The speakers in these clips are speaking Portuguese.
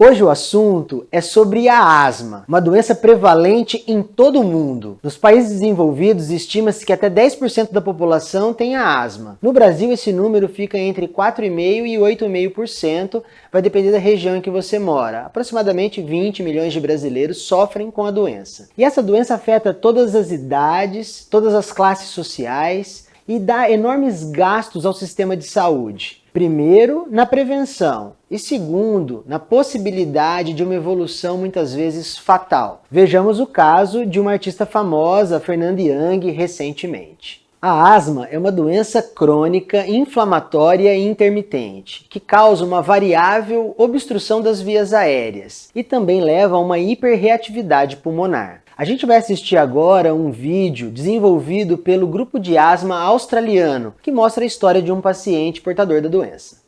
Hoje o assunto é sobre a asma, uma doença prevalente em todo o mundo. Nos países desenvolvidos, estima-se que até 10% da população tenha asma. No Brasil, esse número fica entre 4,5% e 8,5%, vai depender da região em que você mora. Aproximadamente 20 milhões de brasileiros sofrem com a doença. E essa doença afeta todas as idades, todas as classes sociais e dá enormes gastos ao sistema de saúde. Primeiro, na prevenção e segundo, na possibilidade de uma evolução muitas vezes fatal. Vejamos o caso de uma artista famosa, Fernanda Young, recentemente. A asma é uma doença crônica, inflamatória e intermitente, que causa uma variável obstrução das vias aéreas e também leva a uma hiperreatividade pulmonar. A gente vai assistir agora um vídeo desenvolvido pelo grupo de asma australiano, que mostra a história de um paciente portador da doença.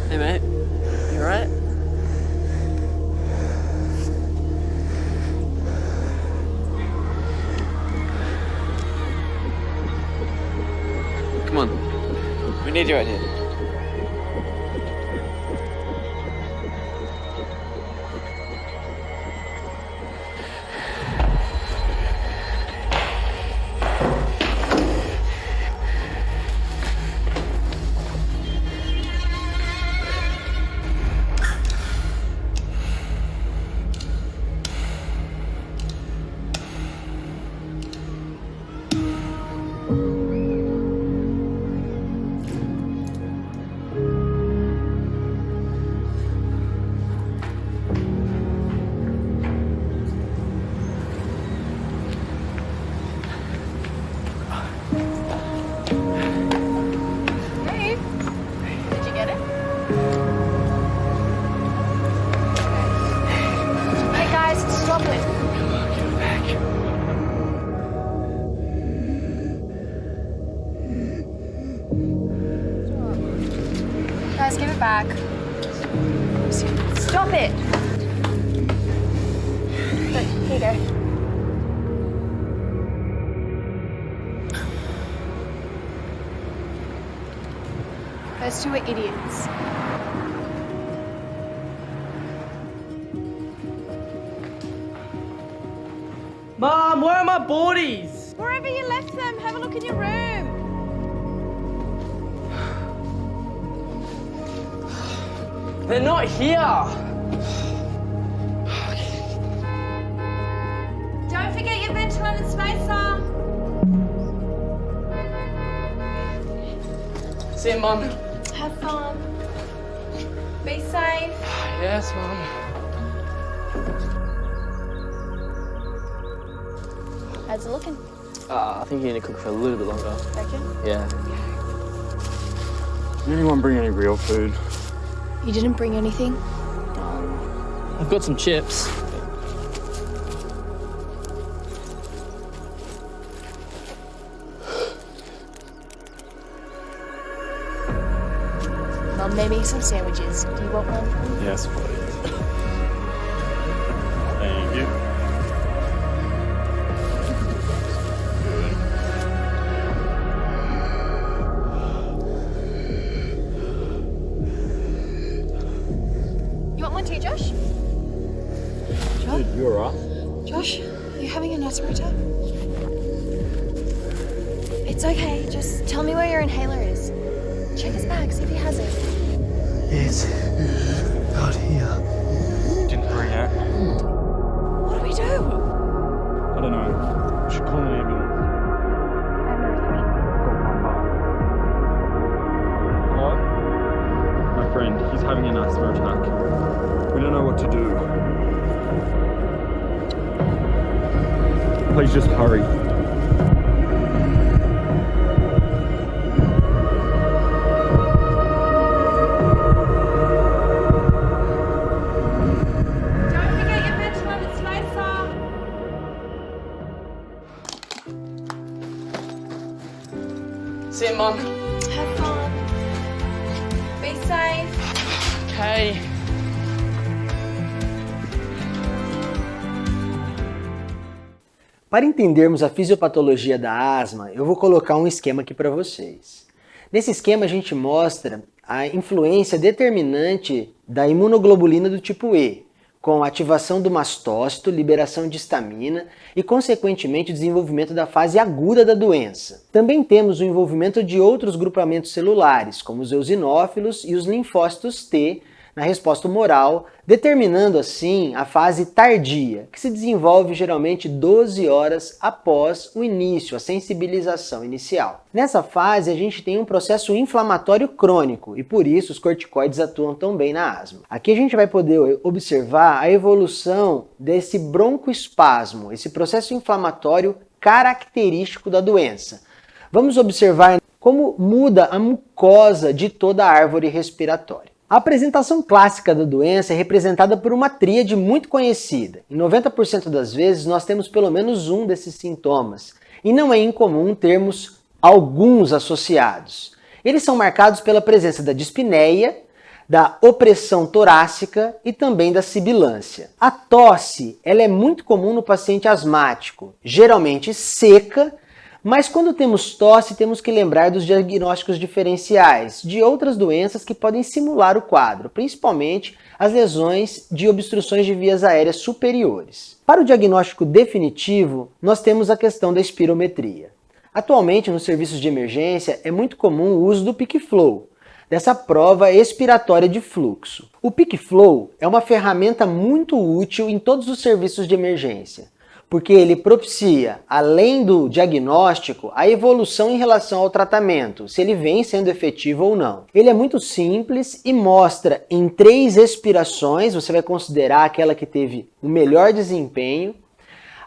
Hey mate, you alright? Come on, we need you right here. Guys, give it back. Stop it! Look, here you go. Those two are idiots. Mom, where are my boardies? Wherever you left them, have a look in your room. They're not here. Don't forget your Ventolin and spacer. See you, Mum. Have fun. Be safe. Yes, Mum. How's it looking? I think you need to cook for a little bit longer. Reckon? Yeah. Did anyone bring any real food? You didn't bring anything? I've got some chips. Mum made me some sandwiches. Do you want one? Yes, please. Thank you. You want one too, Josh? Dude, you alright? Josh, are you having a nursing attack? It's okay. Just tell me where your inhaler is. Check his bag, see if he has it. It's not here. Didn't bring it. What do we do? I don't know. We should call an ambulance. What? My friend, he's having an asthma attack. We don't know what to do. Please just hurry. Don't forget your ventilated spacer. See you, Mum. Have fun. Be safe. Okay. Para entendermos a fisiopatologia da asma, eu vou colocar um esquema aqui para vocês. Nesse esquema a gente mostra a influência determinante da imunoglobulina do tipo E, com a ativação do mastócito, liberação de histamina e, consequentemente, o desenvolvimento da fase aguda da doença. Também temos o envolvimento de outros grupamentos celulares, como os eosinófilos e os linfócitos T, na resposta humoral, determinando assim a fase tardia, que se desenvolve geralmente 12 horas após o início, a sensibilização inicial. Nessa fase a gente tem um processo inflamatório crônico e por isso os corticoides atuam tão bem na asma. Aqui a gente vai poder observar a evolução desse broncoespasmo, esse processo inflamatório característico da doença. Vamos observar como muda a mucosa de toda a árvore respiratória. A apresentação clássica da doença é representada por uma tríade muito conhecida. Em 90% das vezes nós temos pelo menos um desses sintomas, e não é incomum termos alguns associados. Eles são marcados pela presença da dispneia, da opressão torácica e também da sibilância. A tosse ela é muito comum no paciente asmático, geralmente seca, mas quando temos tosse, temos que lembrar dos diagnósticos diferenciais de outras doenças que podem simular o quadro, principalmente as lesões de obstruções de vias aéreas superiores. Para o diagnóstico definitivo, nós temos a questão da espirometria. Atualmente, nos serviços de emergência, é muito comum o uso do PicFlow, dessa prova expiratória de fluxo. O PicFlow é uma ferramenta muito útil em todos os serviços de emergência, porque ele propicia, além do diagnóstico, a evolução em relação ao tratamento, se ele vem sendo efetivo ou não. Ele é muito simples e mostra em 3 expirações, você vai considerar aquela que teve o melhor desempenho,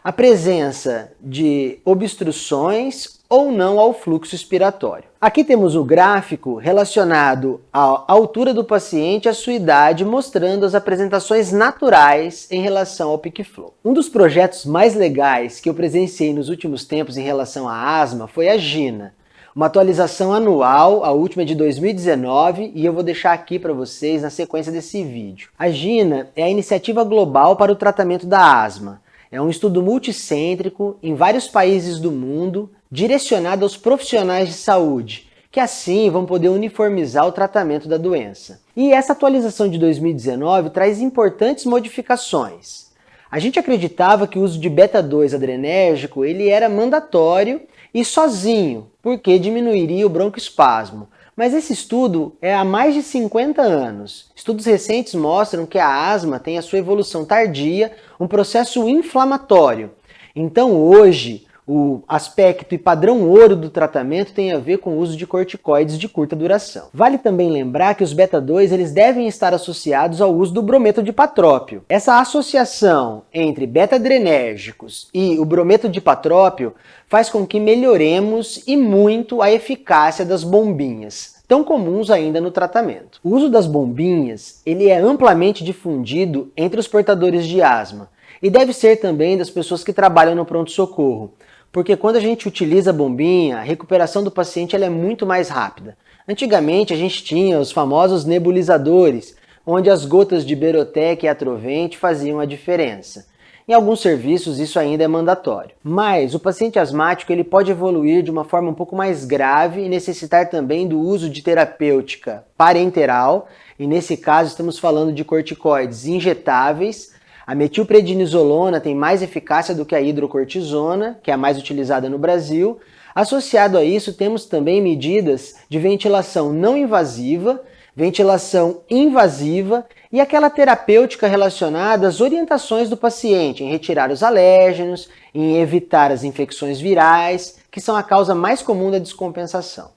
a presença de obstruções ou não ao fluxo expiratório. Aqui temos o gráfico relacionado à altura do paciente e à sua idade, mostrando as apresentações naturais em relação ao PicFlow. Um dos projetos mais legais que eu presenciei nos últimos tempos em relação à asma foi a GINA, uma atualização anual, a última é de 2019, e eu vou deixar aqui para vocês na sequência desse vídeo. A GINA é a Iniciativa Global para o Tratamento da Asma. É um estudo multicêntrico em vários países do mundo, direcionado aos profissionais de saúde, que assim vão poder uniformizar o tratamento da doença. E essa atualização de 2019 traz importantes modificações. A gente acreditava que o uso de beta-2 adrenérgico ele era mandatório e sozinho, porque diminuiria o broncoespasmo. Mas esse estudo é há mais de 50 anos. Estudos recentes mostram que a asma tem a sua evolução tardia, um processo inflamatório. Então hoje, o aspecto e padrão ouro do tratamento tem a ver com o uso de corticoides de curta duração. Vale também lembrar que os beta-2 eles devem estar associados ao uso do brometo de patrópio. Essa associação entre beta-adrenérgicos e o brometo de patrópio faz com que melhoremos e muito a eficácia das bombinhas. tão comuns ainda no tratamento. O uso das bombinhas, ele é amplamente difundido entre os portadores de asma e deve ser também das pessoas que trabalham no pronto-socorro, porque quando a gente utiliza a bombinha, a recuperação do paciente ela é muito mais rápida. Antigamente a gente tinha os famosos nebulizadores, onde as gotas de Berotec e Atrovent faziam a diferença. Em alguns serviços isso ainda é mandatório. Mas o paciente asmático ele pode evoluir de uma forma um pouco mais grave e necessitar também do uso de terapêutica parenteral, e nesse caso estamos falando de corticoides injetáveis. A metilprednisolona tem mais eficácia do que a hidrocortisona, que é a mais utilizada no Brasil. Associado a isso, temos também medidas de ventilação não invasiva, ventilação invasiva e aquela terapêutica relacionada às orientações do paciente em retirar os alérgenos, em evitar as infecções virais, que são a causa mais comum da descompensação.